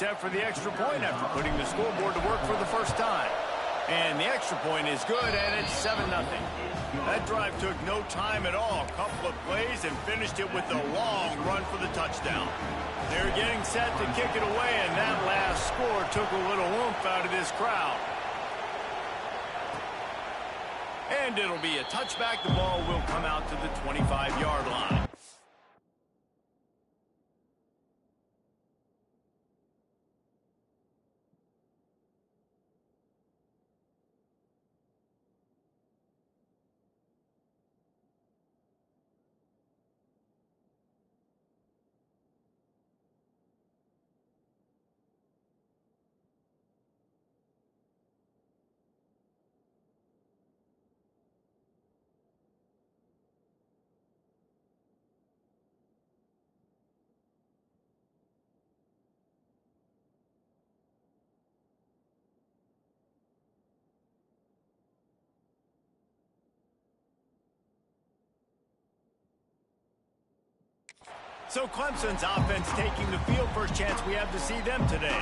set for the extra point after putting the scoreboard to work for the first time. And the extra point is good, and it's 7-0. That drive took no time at all. A couple of plays and finished it with a long run for the touchdown. They're getting set to kick it away, and that last score took a little oomph out of this crowd. And it'll be a touchback. The ball will come out to the 25-yard line. So Clemson's offense taking the field. First chance we have to see them today.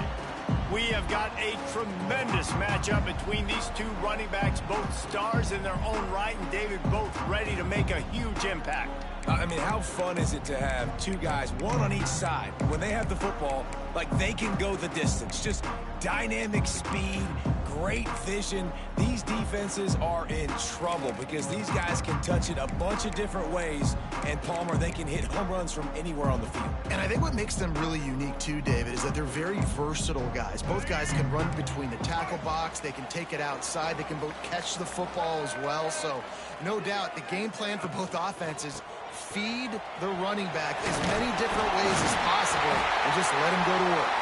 We have got a tremendous matchup between these two running backs, both stars in their own right, and David, both ready to make a huge impact. I mean, how fun is it to have two guys, one on each side, when they have the football, like they can go the distance. Just dynamic speed, great vision. These defenses are in trouble because these guys can touch it a bunch of different ways, and Palmer, they can hit home runs from anywhere on the field. And I think what makes them really unique too, David, is that they're very versatile guys. Both guys can run between the tackle box, they can take it outside, they can both catch the football as well. So no doubt the game plan for both offenses, feed the running back as many different ways as possible and just let him go to work.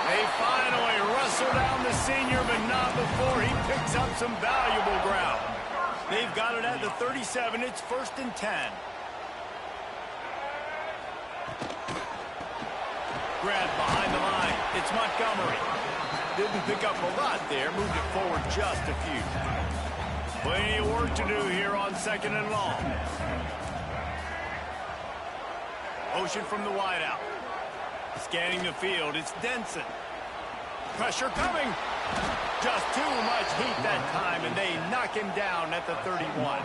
They finally wrestle down the senior, but not before he picks up some valuable ground. They've got it at the 37. It's 1st and 10. Grab behind the line. It's Montgomery. Didn't pick up a lot there. Moved it forward just a few. Plenty of work to do here on 2nd and long. Motion from the wideout. Scanning the field, it's Denson. Pressure coming. Just too much heat that time, and they knock him down at the 31.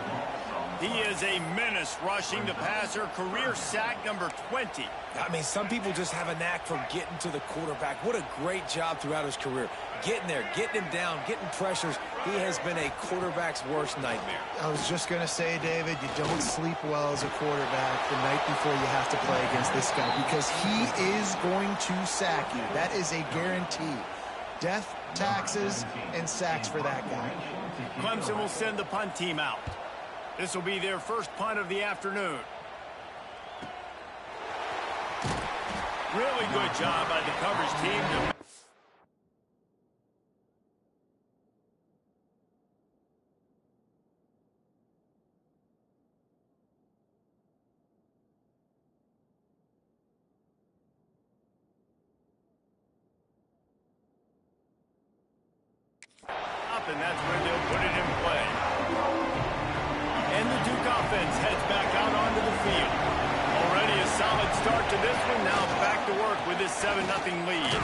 He is a menace rushing the passer. Career sack number 20. I mean, some people just have a knack for getting to the quarterback. What a great job throughout his career. Getting there, getting him down, getting pressures. He has been a quarterback's worst nightmare. I was just going to say, David, you don't sleep well as a quarterback the night before you have to play against this guy because he is going to sack you. That is a guarantee. Death, taxes, and sacks for that guy. Clemson will send the punt team out. This will be their first punt of the afternoon. Really good job by the coverage team to and that's where they'll put it in play. And the Duke offense heads back out onto the field. Already a solid start to this one. Now back to work with this 7-0 lead.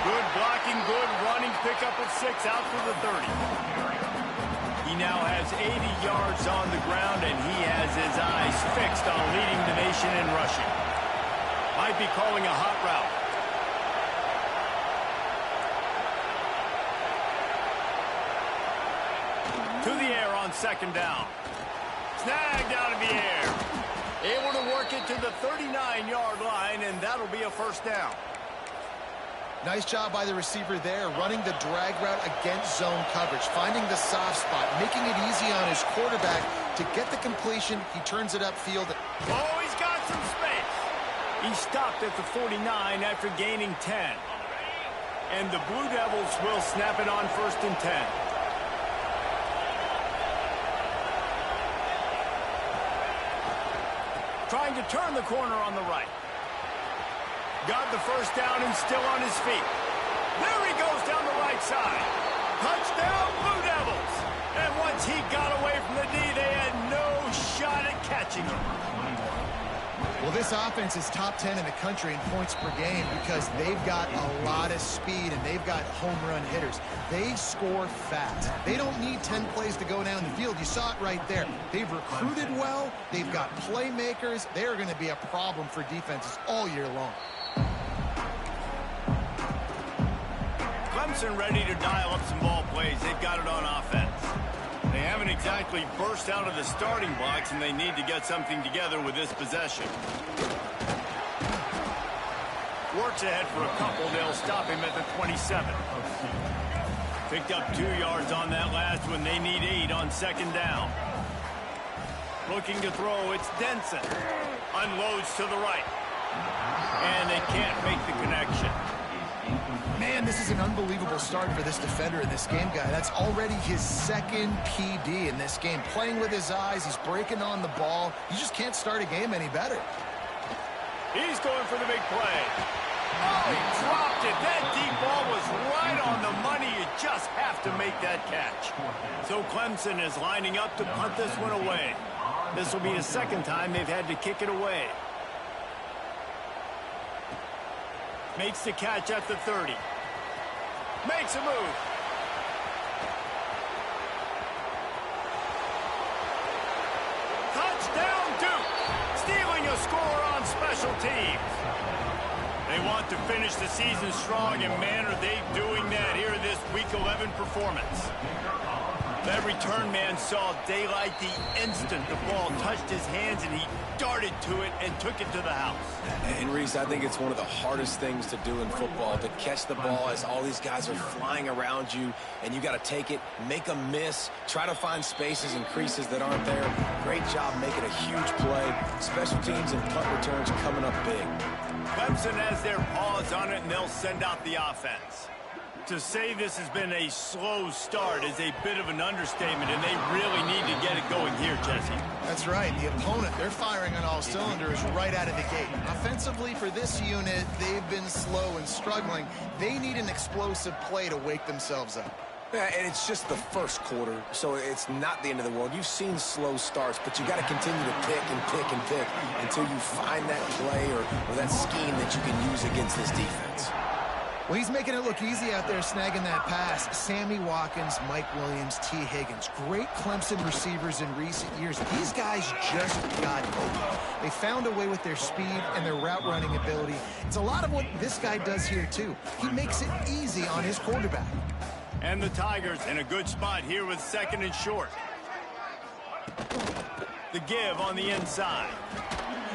Good blocking, good running, pickup of 6 out to the 30. He now has 80 yards on the ground, and he has his eyes fixed on leading the nation in rushing. Might be calling a hot route. To the air on 2nd down. Snagged out of the air. Able to work it to the 39-yard line, and that'll be a 1st down. Nice job by the receiver there, running the drag route against zone coverage, finding the soft spot, making it easy on his quarterback to get the completion. He turns it upfield. Oh, he's got some space. He stopped at the 49 after gaining 10. And the Blue Devils will snap it on 1st and 10. Trying to turn the corner on the right. Got the 1st down and still on his feet. There he goes down the right side. Touchdown, Blue Devils. And once he got away from the D, they had no shot at catching him. Well, this offense is top 10 in the country in points per game because they've got a lot of speed and they've got home run hitters. They score fast. They don't need 10 plays to go down the field. You saw it right there. They've recruited well. They've got playmakers. They're going to be a problem for defenses all year long. Clemson ready to dial up some ball plays. They've got it on offense. They haven't exactly burst out of the starting blocks, and they need to get something together with this possession. Works ahead for a couple. They'll stop him at the 27. Picked up 2 yards on that last one. They need 8 on second down. Looking to throw. It's Denson. Unloads to the right. And they can't make the connection. Man, this is an unbelievable start for this defender in this game, guy. That's already his second PD in this game. Playing with his eyes, he's breaking on the ball. You just can't start a game any better. He's going for the big play. Oh, he dropped it. That deep ball was right on the money. You just have to make that catch. So Clemson is lining up to punt this one away. This will be the second time they've had to kick it away. Makes the catch at the 30. Makes a move. Touchdown, Duke. Stealing a score on special teams. They want to finish the season strong, and man, are they doing that here in this Week 11 performance. That return man saw daylight the instant the ball touched his hands, and he darted to it and took it to the house. And Reese, I think it's one of the hardest things to do in football, to catch the ball as all these guys are flying around you, and you got to take it, make a miss, try to find spaces and creases that aren't there. Great job making a huge play. Special teams and punt returns coming up big. Clemson has their paws on it, and they'll send out the offense. To say this has been a slow start is a bit of an understatement, and they really need to get it going here, Jesse. That's right. The opponent, they're firing on all cylinders right out of the gate. Offensively, for this unit, they've been slow and struggling. They need an explosive play to wake themselves up. Yeah, and it's just the first quarter, so it's not the end of the world. You've seen slow starts, but you got to continue to pick and pick and pick until you find that play or that scheme that you can use against this defense. Well, he's making it look easy out there snagging that pass. Sammy Watkins, Mike Williams, T. Higgins. Great Clemson receivers in recent years. These guys just got open. They found a way with their speed and their route running ability. It's a lot of what this guy does here, too. He makes it easy on his quarterback. And the Tigers in a good spot here with second and short. The give on the inside.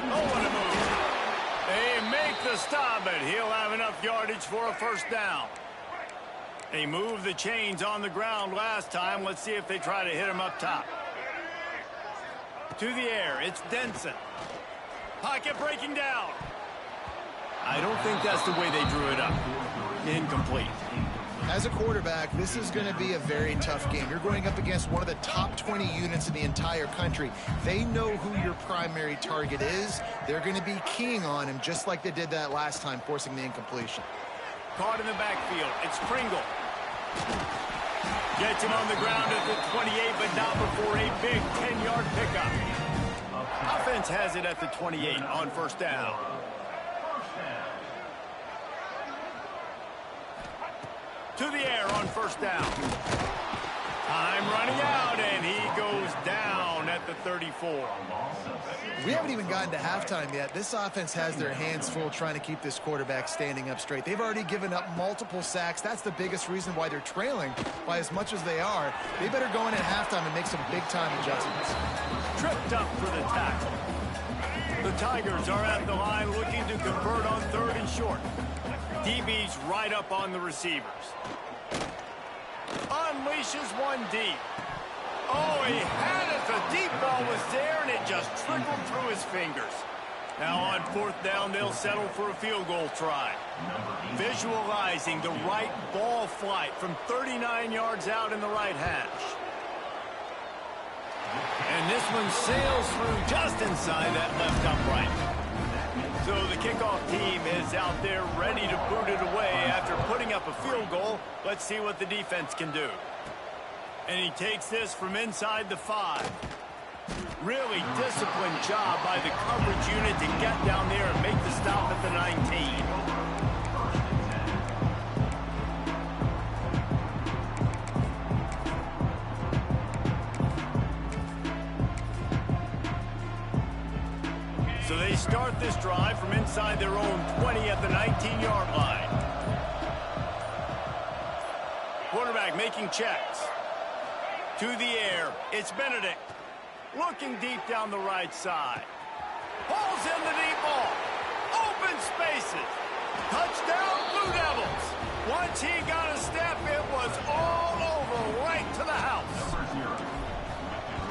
Oh, what a move. They make the stop, but he'll have enough yardage for a first down. They moved the chains on the ground last time. Let's see if they try to hit him up top. To the air, it's Denson. Pocket breaking down. I don't think that's the way they drew it up. Incomplete. As a quarterback, this is going to be a very tough game. You're going up against one of the top 20 units in the entire country. They know who your primary target is. They're going to be keying on him just like they did that last time, forcing the incompletion. Caught in the backfield. It's Pringle. Gets him on the ground at the 28, but not before a big 10-yard pickup. Offense has it at the 28 on first down. To the air on first down. Time running out, and he goes down at the 34. We haven't even gotten to halftime yet. This offense has their hands full trying to keep this quarterback standing up straight. They've already given up multiple sacks. That's the biggest reason why they're trailing by as much as they are. They better go in at halftime and make some big-time adjustments. Tripped up for the tackle. The Tigers are at the line looking to convert on third and short. DB's right up on the receivers. Unleashes one deep. Oh, he had it. The deep ball was there, and it just trickled through his fingers. Now on fourth down, they'll settle for a field goal try. Visualizing the right ball flight from 39 yards out in the right hash. And this one sails through just inside that left upright. So the kickoff team is out there ready to boot it away after putting up a field goal. Let's see what the defense can do. And he takes this from inside the 5. Really disciplined job by the coverage unit to get down there and make the stop at the 19. So they start this drive from inside their own 20 at the 19-yard line. Quarterback making checks. To the air, it's Benedict. Looking deep down the right side. Pulls in the deep ball. Open spaces. Touchdown, Blue Devils. Once he got a step, it was all over right to the house.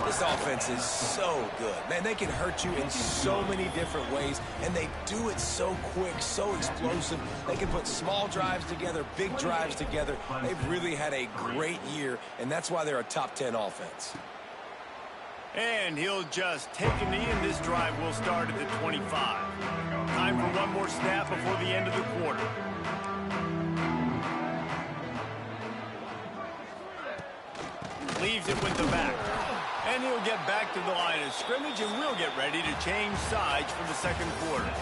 This offense is so good. Man, they can hurt you in so many different ways, and they do it so quick, so explosive. They can put small drives together, big drives together. They've really had a great year, and that's why they're a top 10 offense. And he'll just take a knee, and this drive will start at the 25. Time for one more snap before the end of the quarter. Leaves it with the back. And he'll get back to the line of scrimmage, and we'll get ready to change sides for the second quarter.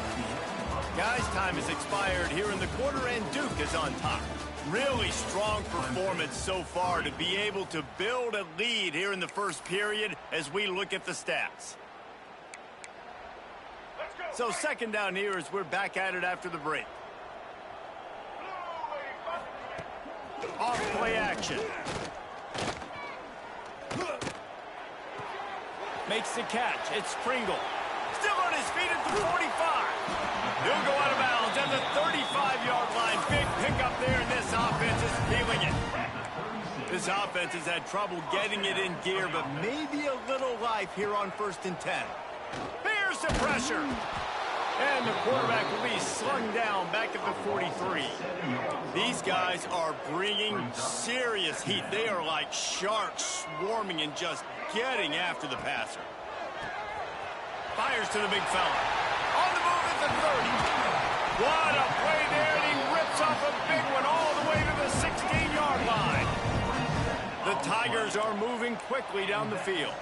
Guys, time has expired here in the quarter, and Duke is on top. Really strong performance so far to be able to build a lead here in the first period as we look at the stats. So second down here as we're back at it after the break. Off play action. Makes the catch. It's Pringle. Still on his feet at the 45. He'll go out of bounds at the 35-yard line. Big pickup there, and this offense is feeling it. This offense has had trouble getting it in gear, but maybe a little life here on 1st and 10. Bears the pressure. And the quarterback will be slung down back at the 43. These guys are bringing serious heat. They are like sharks swarming and just getting after the passer. Fires to the big fella. On the move at the 30. What a play there, and he rips off a big one all the way to the 16-yard line. The Tigers are moving quickly down the field.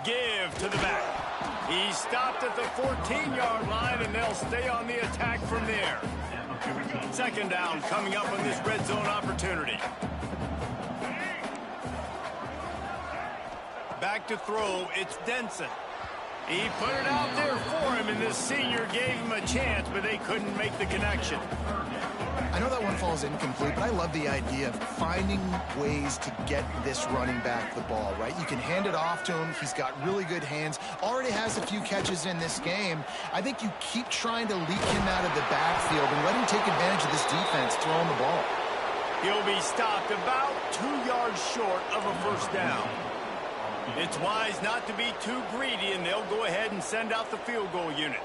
Give to the back. He stopped at the 14-yard line, and they'll stay on the attack from there. Second down coming up on this red zone opportunity. Back to throw, it's Denson. He put it out there for him, and this senior gave him a chance, but they couldn't make the connection. I know that one falls incomplete, but I love the idea of finding ways to get this running back the ball, right? You can hand it off to him. He's got really good hands. Already has a few catches in this game. I think you keep trying to leak him out of the backfield and let him take advantage of this defense throwing the ball. He'll be stopped about 2 yards short of a first down. It's wise not to be too greedy, and they'll go ahead and send out the field goal unit.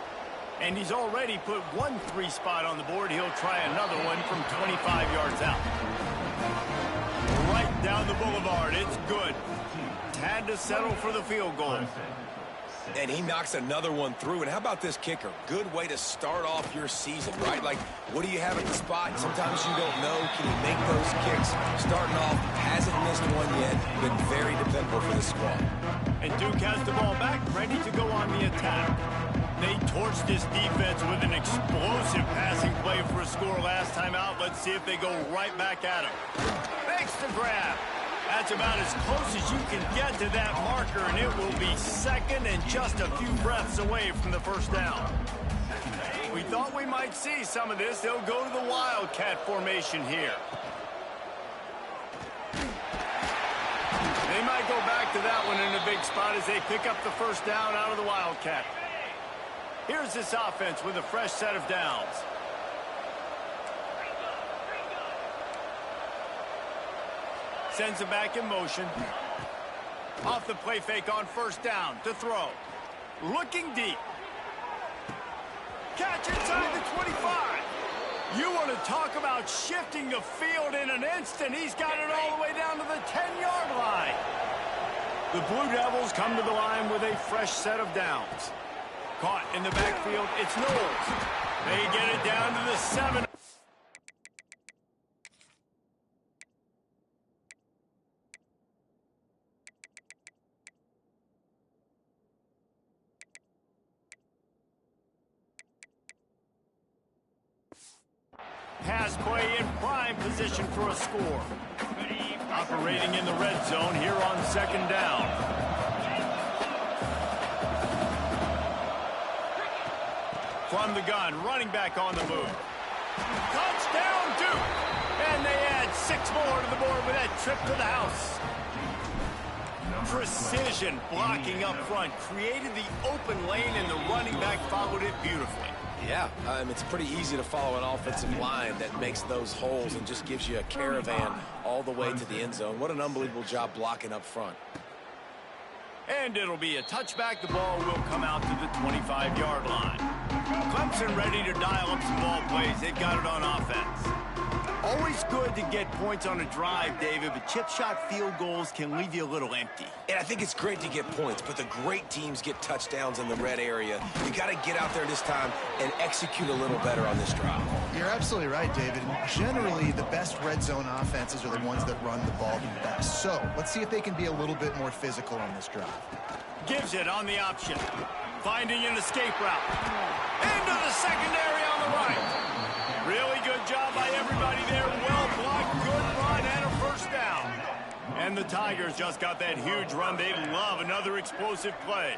And he's already put 1 3 spot on the board. He'll try another one from 25 yards out. Right down the boulevard. It's good. Had to settle for the field goal. And he knocks another one through. And how about this kicker? Good way to start off your season, right? Like, what do you have at the spot? Sometimes you don't know. Can he make those kicks? Starting off, hasn't missed one yet. Been very dependable for the squad. And Duke has the ball back, ready to go on the attack. They torched this defense with an explosive passing play for a score last time out. Let's see if they go right back at him. Makes the grab. That's about as close as you can get to that marker, and it will be second and just a few breaths away from the first down. We thought we might see some of this. They'll go to the Wildcat formation here. They might go back to that one in a big spot as they pick up the first down out of the Wildcat. Here's this offense with a fresh set of downs. Sends it back in motion. Off the play fake on first down to throw. Looking deep. Catch inside the 25. You want to talk about shifting the field in an instant. He's got it all the way down to the 10-yard line. The Blue Devils come to the line with a fresh set of downs. Caught in the backfield, it's Knowles. They get it. get it down to the 7. pass play in prime position for a score. Operating in the red zone here on second down. From the gun, running back on the move. Touchdown, Duke! And they add 6 more to the board with that trip to the house. Precision blocking up front created the open lane, and the running back followed it beautifully. Yeah, it's pretty easy to follow an offensive line that makes those holes and just gives you a caravan all the way to the end zone. What an unbelievable job blocking up front. And it'll be a touchback. The ball will come out to the 25-yard line. Clemson ready to dial up some ball plays. They've got it on offense. Always good to get points on a drive, David, but chip shot field goals can leave you a little empty. And I think it's great to get points, but the great teams get touchdowns in the red area. You got to get out there this time and execute a little better on this drive. You're absolutely right, David. And generally, the best red zone offenses are the ones that run the ball the best. So let's see if they can be a little bit more physical on this drive. Gives it on the option. Finding an escape route. Into the secondary on the right. Really good job by everybody there. Well blocked, good run, and a first down. And the Tigers just got that huge run. They love another explosive play.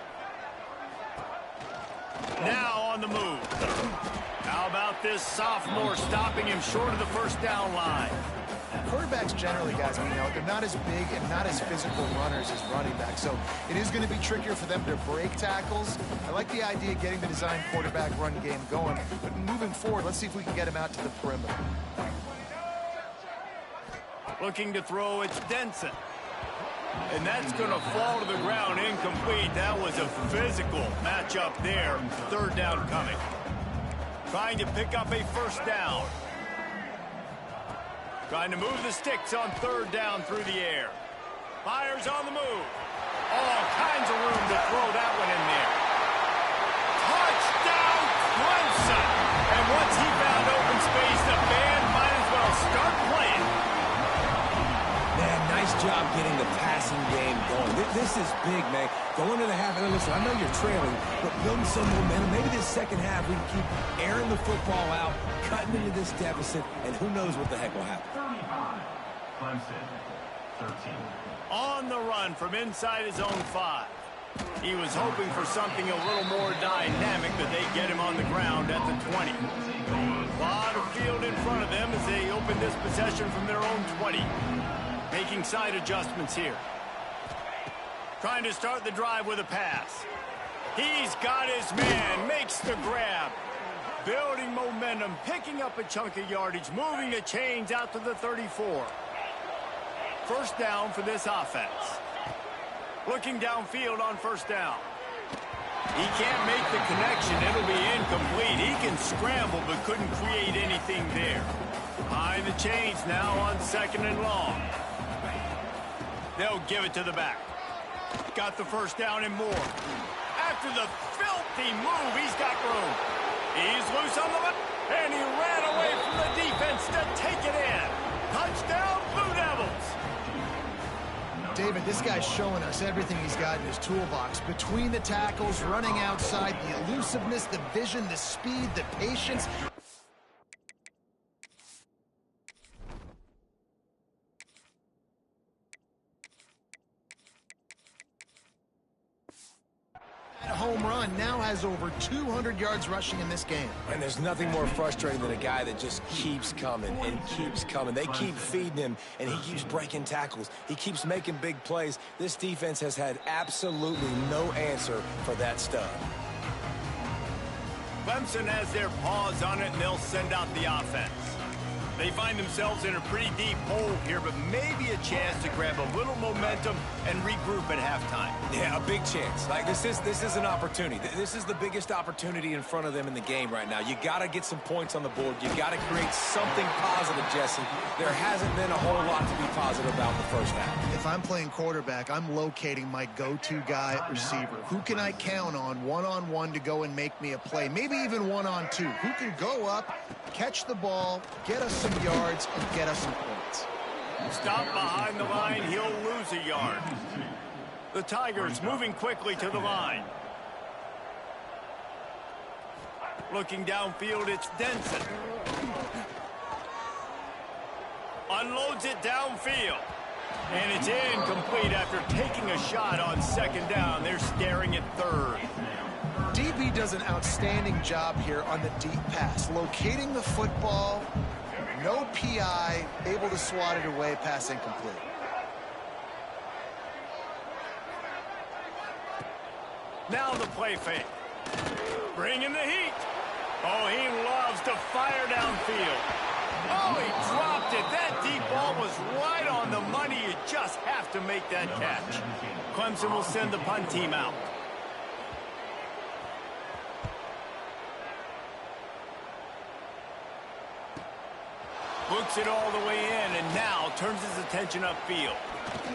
Now on the move. How about this sophomore stopping him short of the first down line? Quarterbacks generally, guys, we know, they're not as big and not as physical runners as running backs, so it is going to be trickier for them to break tackles. I like the idea of getting the design quarterback run game going, but moving forward, let's see if we can get him out to the perimeter. Looking to throw, it's Denson. And that's going to fall to the ground incomplete. That was a physical matchup there. Third down coming. Trying to pick up a first down. Trying to move the sticks on third down through the air. Fires on the move. All kinds of room to throw that one in there. Touchdown, Clemson! And once he found open space, the band might as well start playing. Man, nice job getting the passing game going. This is big, man. Going to the half, and listen, I know you're trailing, but building some momentum. Maybe this second half we can keep airing the football out, cutting into this deficit, and who knows what the heck will happen. 35, Clemson, 13. On the run from inside his own 5. He was hoping for something a little more dynamic, but they get him on the ground at the 20. A lot of field in front of them as they open this possession from their own 20. Making side adjustments here. Trying to start the drive with a pass. He's got his man, makes the grab. Building momentum, picking up a chunk of yardage, moving the chains out to the 34. First down for this offense. Looking downfield on first down. He can't make the connection. It'll be incomplete. He can scramble but couldn't create anything there. High the chains now on second and long. They'll give it to the back. Got the first down and more. After the filthy move, he's got room. He's loose on the left, and he ran away from the defense to take it in. Touchdown, Blue Devils. David, this guy's showing us everything he's got in his toolbox. Between the tackles, running outside, the elusiveness, the vision, the speed, the patience. Home run now has over 200 yards rushing in this game. And there's nothing more frustrating than a guy that just keeps coming and keeps coming. They keep feeding him, and he keeps breaking tackles. He keeps making big plays. This defense has had absolutely no answer for that stud. Clemson has their paws on it, and they'll send out the offense. They find themselves in a pretty deep hole here, but maybe a chance to grab a little momentum and regroup at halftime. Yeah, a big chance. Like this is an opportunity. This is the biggest opportunity in front of them in the game right now. You got to get some points on the board. You got to create something positive, Jesse. There hasn't been a whole lot to be positive about in the first half. If I'm playing quarterback, I'm locating my go-to guy at receiver. Who can I count on one-on-one to go and make me a play? Maybe even one-on-two. Who can go up, catch the ball, get us some yards, and get us some points. Stop behind the line, he'll lose a yard. The Tigers moving quickly to the line. Looking downfield, it's Denson. Unloads it downfield. And it's incomplete after taking a shot on second down. They're staring at third. DB does an outstanding job here on the deep pass. Locating the football, no PI, able to swat it away, pass incomplete. Now the play fake. Bringing the heat. Oh, he loves to fire downfield. Oh, he dropped it. That deep ball was right on the money. You just have to make that catch. Clemson will send the punt team out. Books it all the way in and now turns his attention upfield.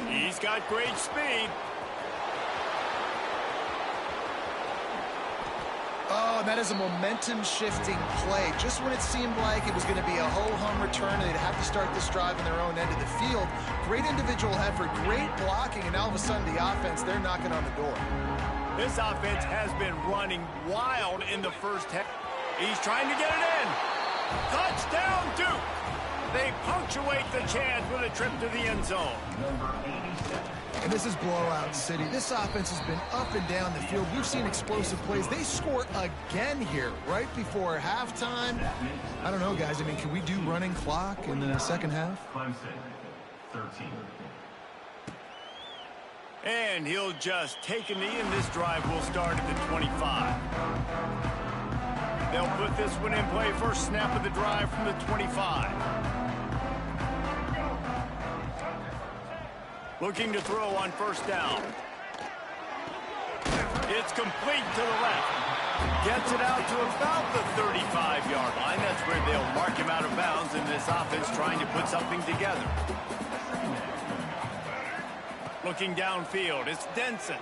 He's got great speed. Oh, that is a momentum-shifting play. Just when it seemed like it was going to be a ho-hum return and they'd have to start this drive in their own end of the field. Great individual effort, great blocking, and all of a sudden the offense, they're knocking on the door. This offense has been running wild in the first half. He's trying to get it in. Touchdown, Duke! They punctuate the chance with a trip to the end zone. And this is blowout city. This offense has been up and down the field. We've seen explosive plays. They score again here right before halftime. I don't know, guys. I mean, can we do running clock in the second half? Clemson, 13. And he'll just take a knee, and this drive will start at the 25. They'll put this one in play. First snap of the drive from the 25. Looking to throw on first down. It's complete to the left. Gets it out to about the 35-yard line. That's where they'll mark him out of bounds in this offense trying to put something together. Looking downfield, it's Denson.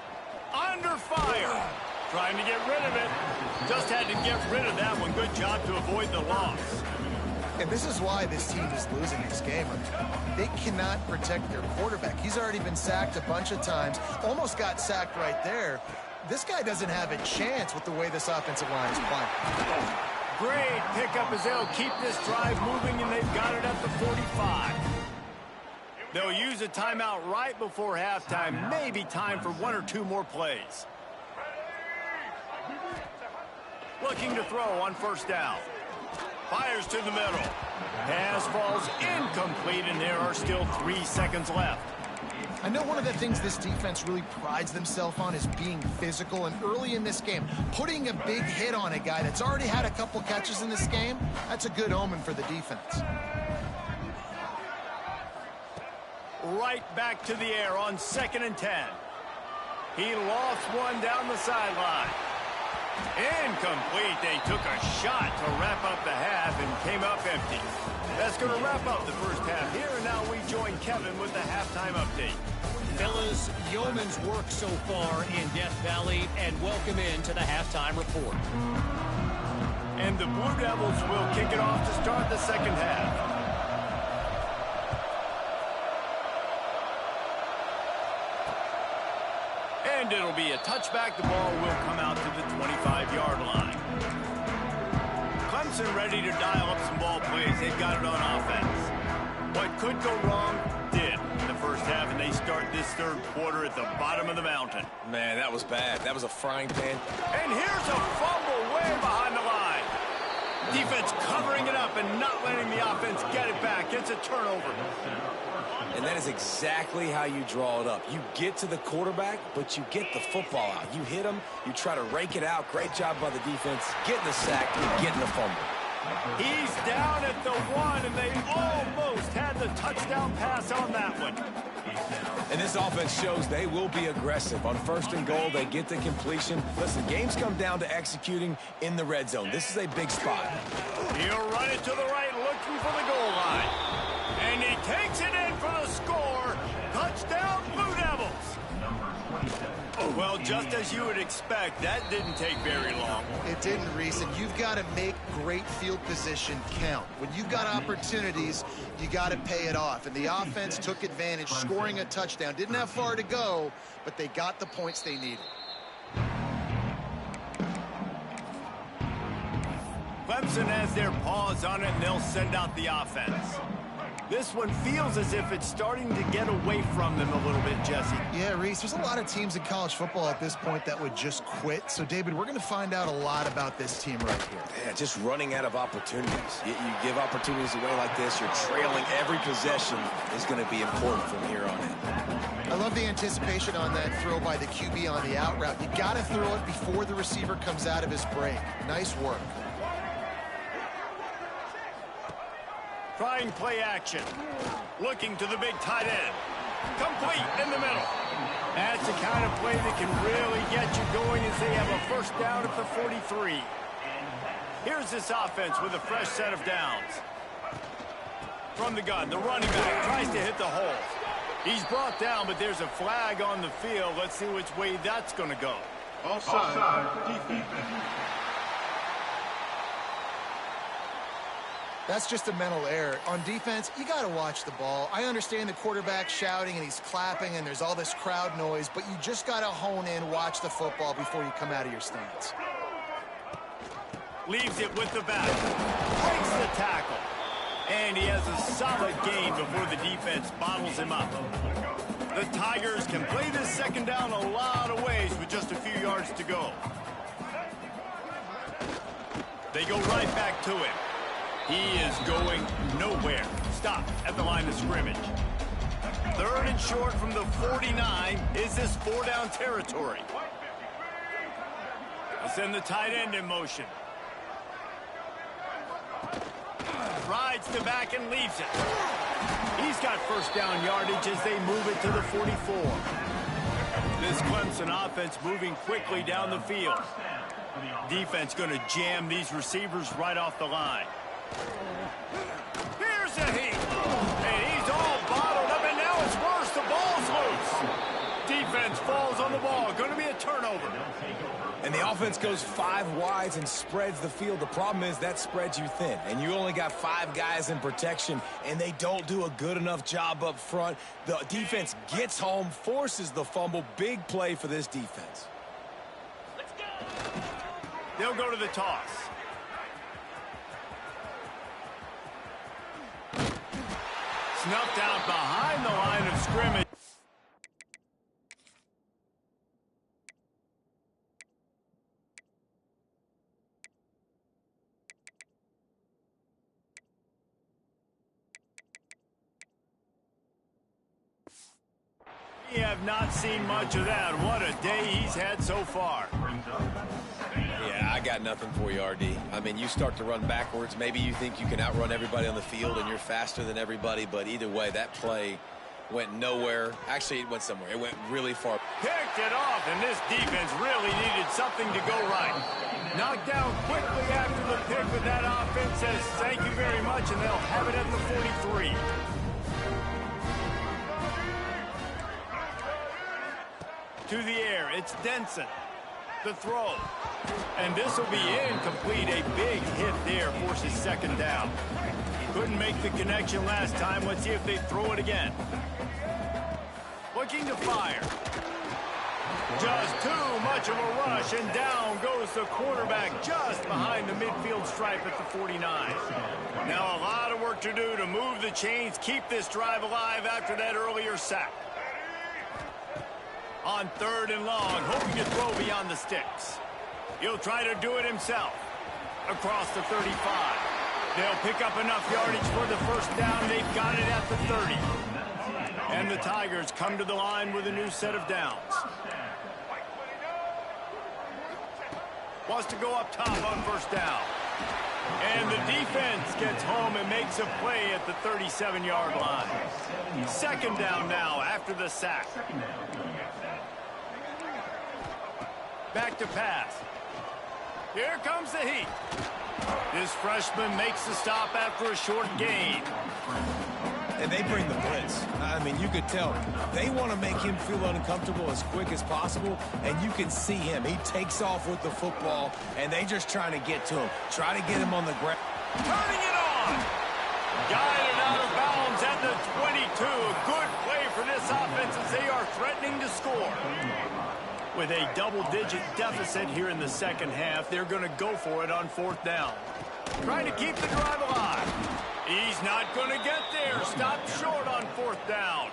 Under fire. Trying to get rid of it. Just had to get rid of that one. Good job to avoid the loss. And this is why this team is losing this game. They cannot protect their quarterback. He's already been sacked a bunch of times. Almost got sacked right there. This guy doesn't have a chance with the way this offensive line is playing. Great pickup as they'll keep this drive moving, and they've got it at the 45. They'll use a timeout right before halftime. Maybe time for one or two more plays. Looking to throw on first down. Fires to the middle. Pass falls incomplete, and there are still 3 seconds left. I know one of the things this defense really prides themselves on is being physical, and early in this game, putting a big hit on a guy that's already had a couple catches in this game, that's a good omen for the defense. Right back to the air on 2nd and 10. He lost one down the sideline. Incomplete. They took a shot to wrap up the half and came up empty. That's going to wrap up the first half here, and now we join Kevin with the halftime update. Fellas, yeoman's work so far in Death Valley, and welcome into the halftime report. And the Blue Devils will kick it off to start the second half. And it'll be a touchback. The ball will come out to the 25-yard line. Clemson ready to dial up some ball plays. They've got it on offense. What could go wrong did in the first half, and they start this third quarter at the bottom of the mountain. Man, that was bad. That was a frying pan. And here's a fumble way behind the line. Defense covering it up and not letting the offense get it back. It's a turnover. And that is exactly how you draw it up. You get to the quarterback, but you get the football out. You hit him, you try to rake it out. Great job by the defense. Getting the sack, getting the fumble. He's down at the 1, and they almost had the touchdown pass on that one. And this offense shows they will be aggressive. On 1st and goal, they get the completion. Listen, games come down to executing in the red zone. This is a big spot. He'll run it to the right, looking for the goal line. And he takes it in for the score. Touchdown, Blue Devils. Oh, well, just as you would expect, that didn't take very long. It didn't, Reese, and you've got to make great field position count. When you've got opportunities, you got to pay it off. And the offense took advantage, scoring a touchdown. Didn't have far to go, but they got the points they needed. Clemson has their paws on it, and they'll send out the offense. This one feels as if it's starting to get away from them a little bit, Jesse. Yeah, Reese, there's a lot of teams in college football at this point that would just quit. So, David, we're going to find out a lot about this team right here. Yeah, just running out of opportunities. You give opportunities away like this, you're trailing every possession is going to be important from here on in. I love the anticipation on that throw by the QB on the out route. You got to throw it before the receiver comes out of his break. Nice work. Trying play action. Looking to the big tight end. Complete in the middle. That's the kind of play that can really get you going as they have a first down at the 43. Here's this offense with a fresh set of downs. From the gun, the running back tries to hit the hole. He's brought down, but there's a flag on the field. Let's see which way that's going to go. Offside. Defense. That's just a mental error. On defense, you got to watch the ball. I understand the quarterback shouting and he's clapping and there's all this crowd noise, but you just got to hone in, watch the football before you come out of your stance. Leaves it with the back. Breaks the tackle. And he has a solid gain before the defense bottles him up. The Tigers can play this second down a lot of ways with just a few yards to go. They go right back to him. He is going nowhere. Stop at the line of scrimmage. Third and short from the 49. Is this 4-down territory? They'll send the tight end in motion. Rides the back and leaves it. He's got first down yardage as they move it to the 44. This Clemson offense moving quickly down the field. Defense going to jam these receivers right off the line. Here's a heat. And he's all bottled up, and now it's worse. The ball's loose. Defense falls on the ball. Going to be a turnover. And the offense goes 5 wides and spreads the field. The problem is that spreads you thin, and you only got 5 guys in protection, and they don't do a good enough job up front. The defense gets home, forces the fumble. Big play for this defense. They'll go to the toss. Snuffed out behind the line of scrimmage. We have not seen much of that. What a day he's had so far. Yeah, I got nothing for you, RD. I mean, you start to run backwards. Maybe you think you can outrun everybody on the field and you're faster than everybody, but either way, that play went nowhere. Actually, it went somewhere. It went really far. Picked it off, and this defense really needed something to go right. Knocked down quickly after the pick, but that offense says thank you very much, and they'll have it at the 43. To the air, it's Denson. The throw. And this will be incomplete. A big hit there forces second down. Couldn't make the connection last time. Let's see if they throw it again. Looking to fire. Just too much of a rush, and down goes the quarterback just behind the midfield stripe at the 49. Now a lot of work to do to move the chains, keep this drive alive after that earlier sack. On 3rd and long, hoping to throw beyond the sticks. He'll try to do it himself. Across the 35. They'll pick up enough yardage for the first down. They've got it at the 30. And the Tigers come to the line with a new set of downs. Wants to go up top on first down. And the defense gets home and makes a play at the 37-yard line. Second down now after the sack. Back to pass. Here comes the heat. This freshman makes the stop after a short gain. And they bring the blitz. I mean, you could tell they want to make him feel uncomfortable as quick as possible, and you can see him. He takes off with the football, and they just trying to get to him. Try to get him on the ground. Turning it on. Guided out of bounds at the 22. Good play for this offense as they are threatening to score. With a double-digit deficit here in the second half, they're going to go for it on 4th down. Trying to keep the drive alive. He's not going to get there. Stop short on fourth down.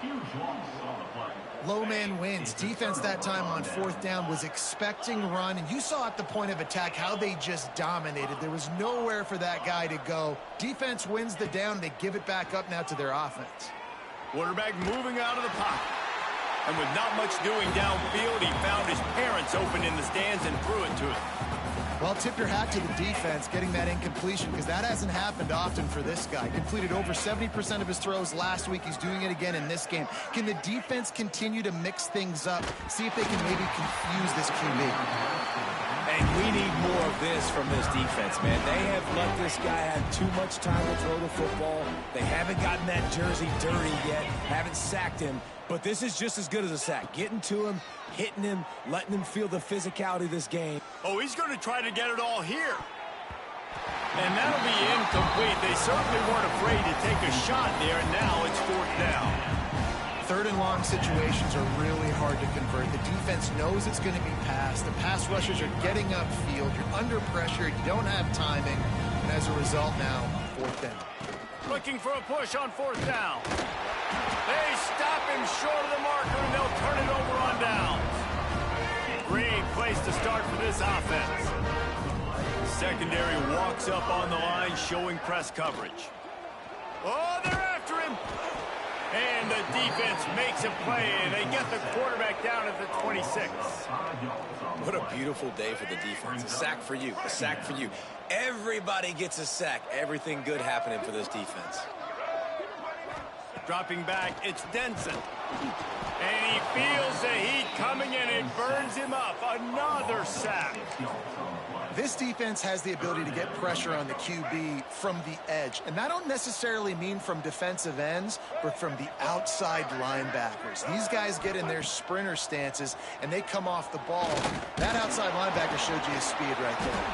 Low man wins. Defense that time on fourth down was expecting run, and you saw at the point of attack how they just dominated. There was nowhere for that guy to go. Defense wins the down. They give it back up now to their offense. Quarterback moving out of the pocket. And with not much doing downfield, he found his parents open in the stands and threw it to him. Well, tip your hat to the defense getting that incompletion, because that hasn't happened often for this guy. Completed over 70% of his throws last week. He's doing it again in this game. Can the defense continue to mix things up? See if they can maybe confuse this QB. And we need more of this from this defense, man. They have let this guy have too much time to throw the football. They haven't gotten that jersey dirty yet, haven't sacked him. But this is just as good as a sack. Getting to him, hitting him, letting him feel the physicality of this game. Oh, he's going to try to get it all here. And that'll be incomplete. They certainly weren't afraid to take a shot there, and now it's fourth down. Third and long situations are really hard to convert. The defense knows it's going to be passed. The pass rushers are getting upfield. You're under pressure. You don't have timing. And as a result now, fourth down. Looking for a push on fourth down. They stop him short of the marker, and they'll turn it over on downs. Great place to start for this offense. Secondary walks up on the line, showing press coverage. Oh, they're after him. And the defense makes a play, and they get the quarterback down at the 26. What a beautiful day for the defense. A sack for you. A sack for you. Everybody gets a sack. Everything good happening for this defense. Dropping back, it's Denson. And he feels the heat coming, and it burns him up. Another sack. This defense has the ability to get pressure on the QB from the edge. And I don't necessarily mean from defensive ends, but from the outside linebackers. These guys get in their sprinter stances, and they come off the ball. That outside linebacker showed you his speed right there.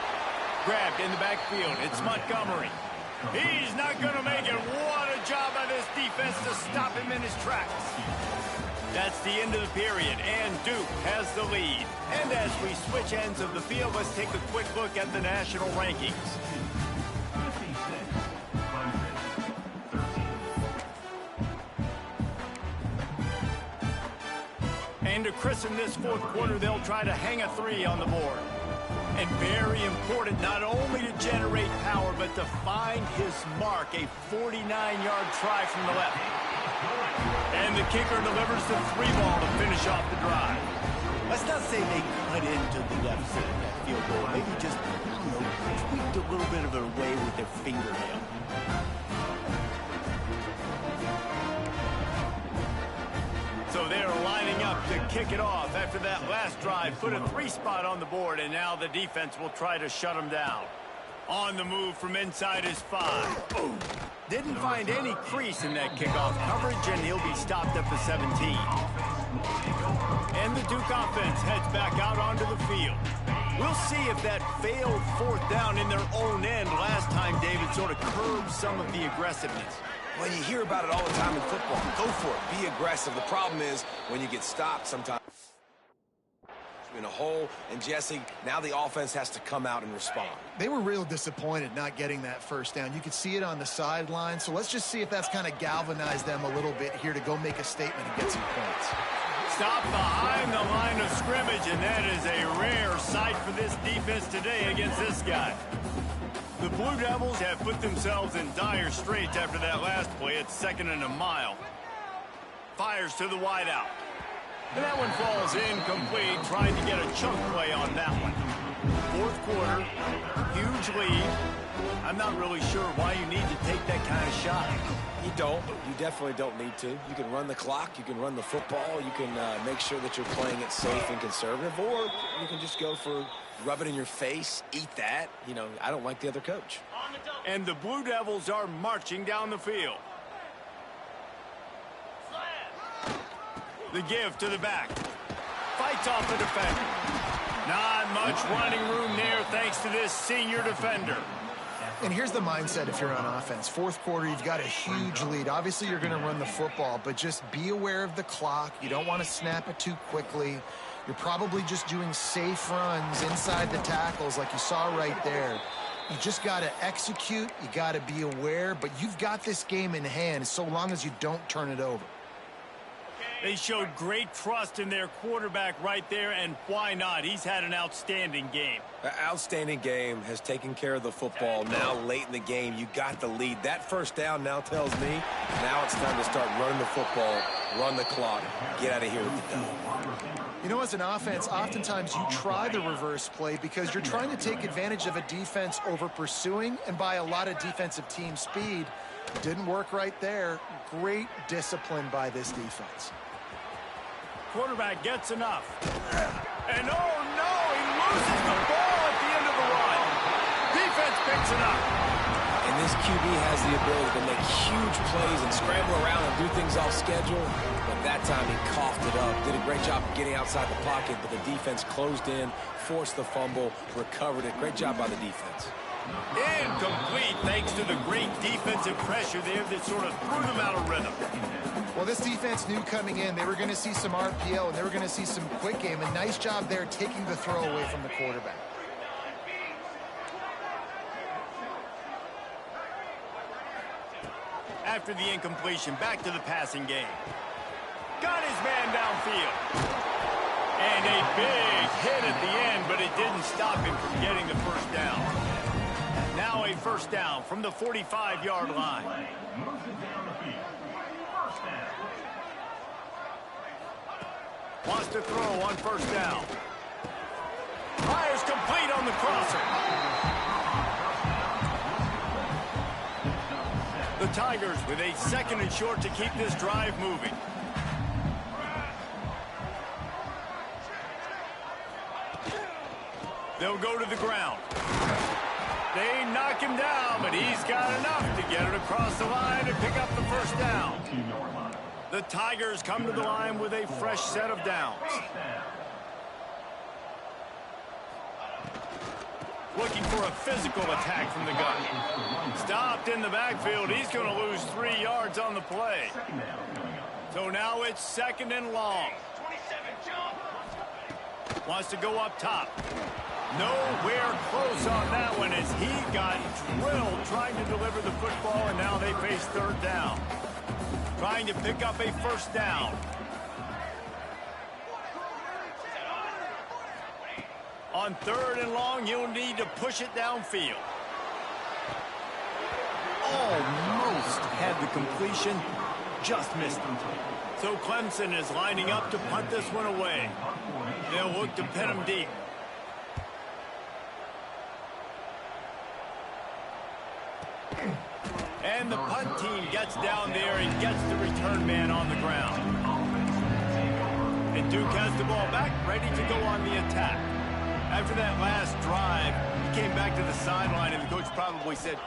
Grabbed in the backfield. It's Montgomery. He's not going to make it. What a job by this defense to stop him in his tracks. That's the end of the period, and Duke has the lead. And as we switch ends of the field, let's take a quick look at the national rankings. And to christen this fourth quarter, they'll try to hang a 3 on the board. And very important, not only to generate power, but to find his mark, a 49-yard try from the left. And the kicker delivers the 3-ball to finish off the drive. Let's not say they cut into the deficit of that field goal. Maybe just, tweaked a little bit of it away with their fingernail. So they're lining up to kick it off after that last drive. Put a 3 spot on the board, and now the defense will try to shut them down. On the move from inside is 5. Boom. Didn't find any crease in that kickoff coverage, and he'll be stopped at the 17. And the Duke offense heads back out onto the field. We'll see if that failed fourth down in their own end last time, David, sort of curbed some of the aggressiveness. Well, you hear about it all the time in football. Go for it. Be aggressive. The problem is when you get stopped sometimes in a hole, and Jesse, now the offense has to come out and respond. They were real disappointed not getting that first down. You could see it on the sideline, so let's just see if that's kind of galvanized them a little bit here to go make a statement and get some points. Stop behind the line of scrimmage, and that is a rare sight for this defense today against this guy. The Blue Devils have put themselves in dire straits after that last play. It's 2nd and a mile. Fires to the wideout. And that one falls incomplete, trying to get a chunk play on that one. Fourth quarter, huge lead. I'm not really sure why you need to take that kind of shot. You don't. You definitely don't need to. You can run the clock. You can run the football. You can make sure that you're playing it safe and conservative. Or you can just go for rub it in your face, eat that. I don't like the other coach. And the Blue Devils are marching down the field. The give to the back. Fights off the defender. Not much running room there thanks to this senior defender. And here's the mindset if you're on offense. Fourth quarter, you've got a huge lead. Obviously, you're going to run the football, but just be aware of the clock. You don't want to snap it too quickly. You're probably just doing safe runs inside the tackles like you saw right there. You just got to execute. You got to be aware. But you've got this game in hand so long as you don't turn it over. They showed great trust in their quarterback right there, and why not? He's had an outstanding game. An outstanding game, has taken care of the football. Now, late in the game, you got the lead. That first down now tells me now it's time to start running the football, run the clock, get out of here with the dub. You know, as an offense, oftentimes you try the reverse play because you're trying to take advantage of a defense over pursuing and by a lot of defensive team speed. Didn't work right there. Great discipline by this defense. Quarterback gets enough. And oh no, he loses the ball at the end of the run. Defense picks it up. And this QB has the ability to make huge plays and scramble around and do things off schedule. But that time he coughed it up. Did a great job of getting outside the pocket, but the defense closed in, forced the fumble, recovered it. Great job by the defense. Incomplete thanks to the great defensive pressure there that sort of threw them out of rhythm. Well, this defense knew coming in they were going to see some RPO and they were going to see some quick game. A nice job there taking the throw away from the quarterback. After the incompletion, back to the passing game. Got his man downfield. And a big hit at the end, but it didn't stop him from getting the first down. Now a first down from the 45-yard line. Wants to throw on first down. Fires complete on the crosser. The Tigers with a 2nd and short to keep this drive moving. They'll go to the ground. They knock him down, but he's got enough to get it across the line and pick up the first down. The Tigers come to the line with a fresh set of downs. Looking for a physical attack from the gun. Stopped in the backfield. He's going to lose 3 yards on the play. So now it's 2nd and long. Wants to go up top. Nowhere close on that one as he got drilled trying to deliver the football, and now they face 3rd down. Trying to pick up a first down. On 3rd and long, you'll need to push it downfield. Almost had the completion, just missed it. So Clemson is lining up to punt this one away. They'll look to pin him deep. And the punt team gets down there and gets the return man on the ground. And Duke has the ball back, ready to go on the attack. After that last drive, he came back to the sideline, and the coach probably said,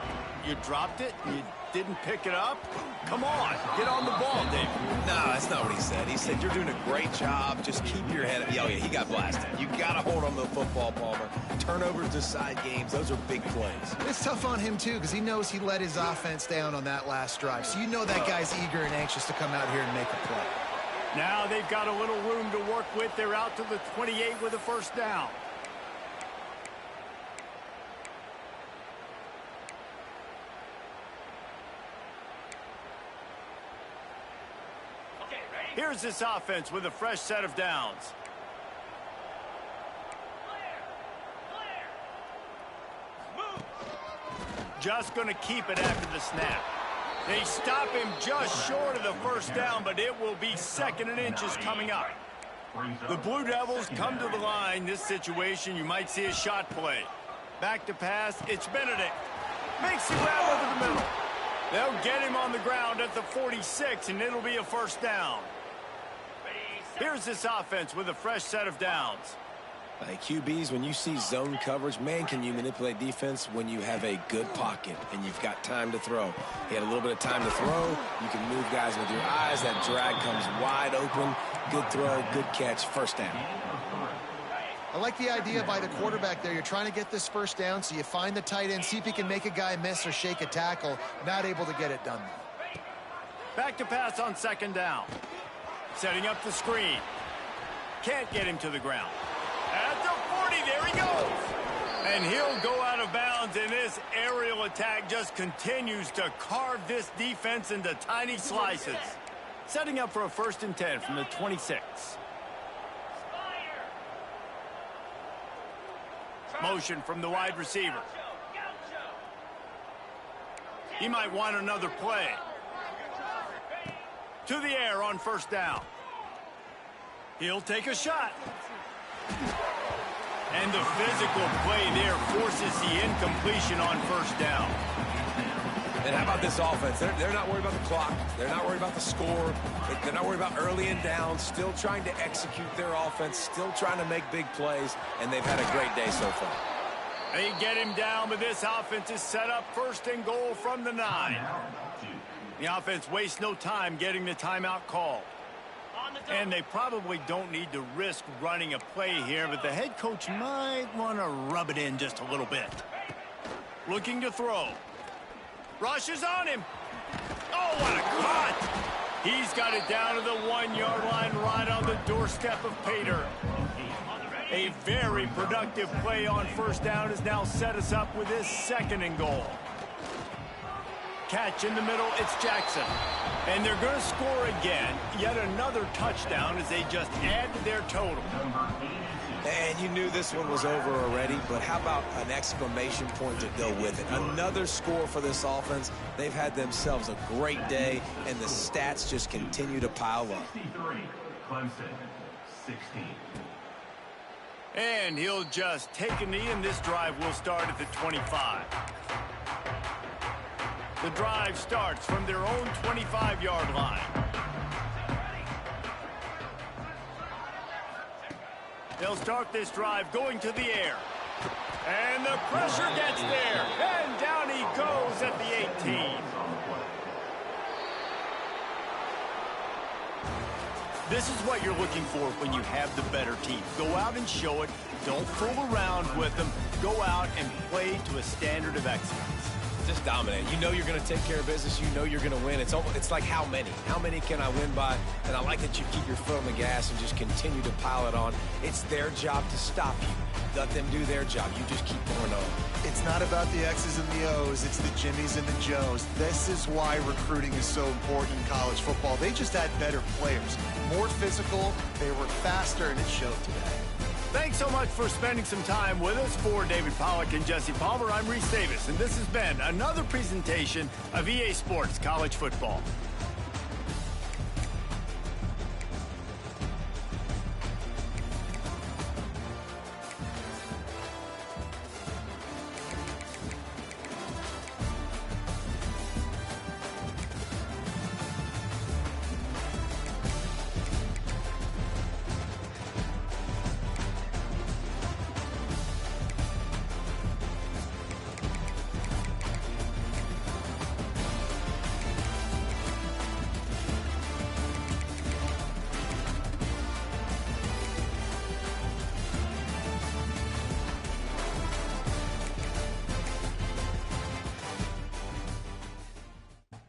"You dropped it? You didn't pick it up? Come on, get on the ball, Dave." No, that's not what he said. He said, "You're doing a great job. Just keep your head up." Oh, yeah, he got blasted. You got to hold on to the football, Palmer. Turnovers decide games. Those are big plays. It's tough on him, too, because he knows he let his offense down on that last drive. So you know that guy's eager and anxious to come out here and make a play. Now they've got a little room to work with. They're out to the 28 with a first down. Here's this offense with a fresh set of downs. Just going to keep it after the snap. They stop him just short of the first down, but it will be 2nd and inches coming up. The Blue Devils come to the line. This situation, you might see a shot play. Back to pass. It's Benedict. Makes the grab over the middle. They'll get him on the ground at the 46, and it'll be a first down. Here's this offense with a fresh set of downs. QBs, when you see zone coverage, man, can you manipulate defense when you have a good pocket and you've got time to throw. He had a little bit of time to throw. You can move guys with your eyes. That drag comes wide open. Good throw, good catch, first down. I like the idea by the quarterback there. You're trying to get this first down, so you find the tight end, see if he can make a guy miss or shake a tackle. Not able to get it done. Back to pass on 2nd down. Setting up the screen. Can't get him to the ground. At the 40, there he goes. And he'll go out of bounds, and this aerial attack just continues to carve this defense into tiny slices. Setting up for a 1st and 10 from the 26. Motion from the wide receiver. He might want another play. To the air on 1st down. He'll take a shot. And the physical play there forces the incompletion on 1st down. And how about this offense? They're not worried about the clock. They're not worried about the score. They're not worried about early and down. Still trying to execute their offense. Still trying to make big plays. And they've had a great day so far. They get him down, but this offense is set up 1st and goal from the 9. The offense wastes no time getting the timeout call. And they probably don't need to risk running a play here, but the head coach might want to rub it in just a little bit. Looking to throw. Rushes on him. Oh, what a cut! He's got it down to the 1-yard line right on the doorstep of Pater. A very productive play on 1st down has now set us up with this 2nd and goal. Catch in the middle, it's Jackson. And they're going to score again. Yet another touchdown as they just add to their total. And you knew this one was over already, but how about an exclamation point to go with it? Another score for this offense. They've had themselves a great day, and the stats just continue to pile up. 63, Clemson, 16. And he'll just take a knee, and this drive will start at the 25. The drive starts from their own 25-yard line. They'll start this drive going to the air. And the pressure gets there. And down he goes at the 18. This is what you're looking for when you have the better team. Go out and show it. Don't fool around with them. Go out and play to a standard of excellence. Just dominate. You know you're going to take care of business. You know you're going to win. It's like how many? How many can I win by? And I like that you keep your foot on the gas and just continue to pile it on. It's their job to stop you. Let them do their job. You just keep going on. It's not about the X's and the O's. It's the Jimmies and the Joes. This is why recruiting is so important in college football. They just had better players. More physical. They were faster, and it showed today. Thanks so much for spending some time with us. For David Pollack and Jesse Palmer, I'm Reese Davis, and this has been another presentation of EA Sports College Football.